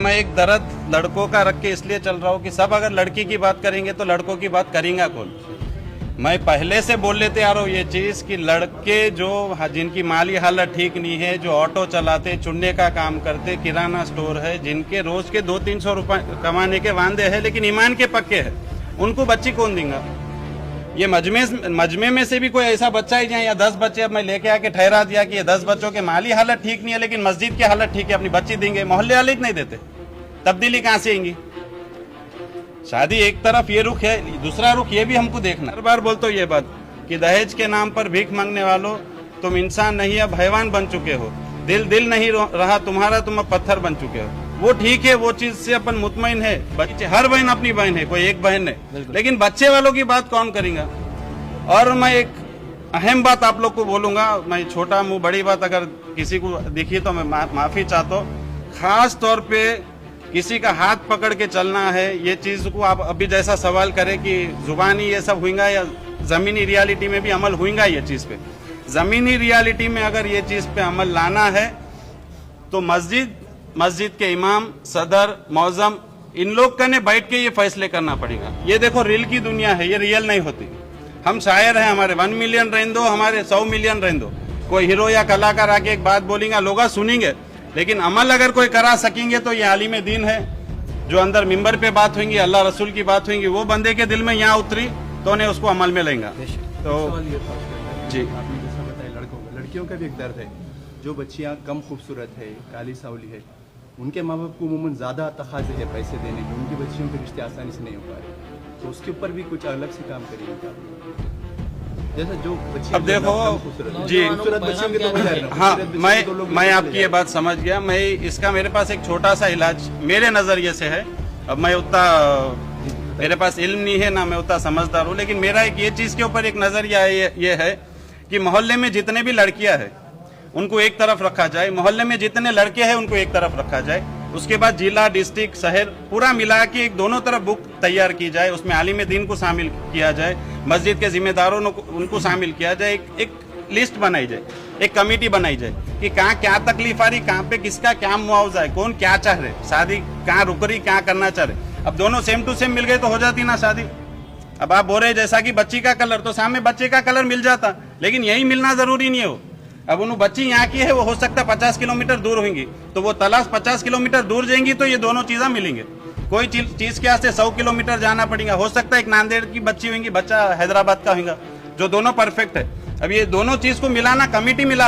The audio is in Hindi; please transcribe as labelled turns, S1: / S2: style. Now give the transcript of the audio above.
S1: मैं एक दर्द लड़कों का रख के इसलिए चल रहा हूँ कि सब अगर लड़की की बात करेंगे तो लड़कों की बात करेंगे कौन। मैं पहले से बोल लेते आ रहा हूँ ये चीज कि लड़के जो जिनकी माली हालत ठीक नहीं है, जो ऑटो चलाते, चुनने का काम करते, किराना स्टोर है, जिनके रोज के 200-300 रुपए कमाने के वांदे हैं लेकिन ईमान के पक्के हैं, उनको बच्ची कौन देगा। ये मजमे में से भी कोई ऐसा बच्चा ही जाए या 10 बच्चे अब मैं लेके आके ठहरा दिया कि ये 10 बच्चों के माली हालत ठीक नहीं है लेकिन मस्जिद की हालत ठीक है, अपनी बच्ची देंगे, मोहल्ले वाले नहीं देते, तब्दीली कहाँ से आएंगी। शादी एक तरफ ये रुख है, दूसरा रुख ये भी हमको देखना। हर बार बोलते हो ये बात कि दहेज के नाम पर भीख मांगने वालों तुम इंसान नहीं अब हैवान बन चुके हो, दिल नहीं रहा तुम्हारा, तुम अब पत्थर बन चुके हो। वो ठीक है, वो चीज से अपन मुतमईन है, बच्चे हर बहन अपनी बहन है, कोई एक बहन है, लेकिन बच्चे वालों की बात कौन करेगा। और मैं एक अहम बात आप लोग को बोलूंगा, मैं छोटा मुंह बड़ी बात अगर किसी को दिखी तो मैं माफी चाहता हूँ। खास तौर पे किसी का हाथ पकड़ के चलना है, ये चीज को आप अभी जैसा सवाल करें कि जुबानी ये सब हुएगा या जमीनी रियलिटी में भी अमल हुएगा ये चीज पे। जमीनी रियलिटी में अगर ये चीज पे अमल लाना है तो मस्जिद के इमाम, सदर, मौजम, इन लोग का ने बैठ के ये फैसले करना पड़ेगा। ये देखो रियल की दुनिया है, ये रियल नहीं होती। हम शायर हैं, हमारे 1 मिलियन रहने दो, हमारे 100 मिलियन रहने दो, कोई हीरो या कलाकार आके एक बात बोलेंगे, लोग सुनेंगे, लेकिन अमल अगर कोई करा सकेंगे तो ये आलिम दीन है जो अंदर मिंबर पे बात होंगी, अल्लाह रसूल की बात होंगी, वो बंदे के दिल में यहाँ उतरी तो उन्हें उसको अमल में लेंगे। तो जी
S2: आपने जैसा बताया लड़कियों का भी एक दर्द है, जो बच्चियाँ कम खूबसूरत है, काली सावली है, उनके माँ बाप को उमूमन ज्यादा तकाजे है पैसे देने के, उनकी बच्चियों के रिश्ते आसानी से नहीं हो पा रहे, तो उसके ऊपर भी कुछ अलग से काम करिए। जैसा जो
S1: अब देखो जी, हाँ मैं आपकी ये बात समझ गया। मैं इसका मेरे पास एक छोटा सा इलाज मेरे नजरिए से है। अब मैं उतना मेरे पास इल्म नहीं है ना मैं उतना समझदार हूँ, लेकिन मेरा एक ये चीज के ऊपर एक नजरिया ये है कि मोहल्ले में जितने भी लड़कियां हैं उनको एक तरफ रखा जाए, मोहल्ले में जितने लड़के हैं उनको एक तरफ रखा जाए, उसके बाद जिला, डिस्ट्रिक्ट, शहर पूरा मिला के एक दोनों तरफ बुक तैयार की जाए, उसमें आलिम दीन को शामिल किया जाए, मस्जिद के जिम्मेदारों उनको शामिल किया जाए, एक लिस्ट बनाई जाए, एक कमेटी बनाई जाए कि कहाँ क्या तकलीफ आ रही, कहाँ पे किसका क्या मुआवजा है, कौन क्या चाह रहे, शादी कहाँ रुक रही, क्या करना चाह रहे। अब दोनों सेम टू सेम मिल गए तो हो जाती ना शादी। अब आप बोल रहे जैसा कि बच्ची का कलर, तो सामने बच्चे का कलर मिल जाता, लेकिन यही मिलना जरूरी नहीं हो। अब उन्होंने बच्ची यहाँ की है, वो हो सकता है 50 किलोमीटर दूर होंगी, तो वो तलाश 50 किलोमीटर दूर जाएंगी तो ये दोनों चीजें मिलेंगे। कोई चीज के वास्ते 100 किलोमीटर जाना पड़ेगा, हो सकता है एक नांदेड़ की बच्ची होंगी, बच्चा हैदराबाद का होगा, जो दोनों परफेक्ट है। अब ये दोनों चीज को मिलाना, कमेटी मिला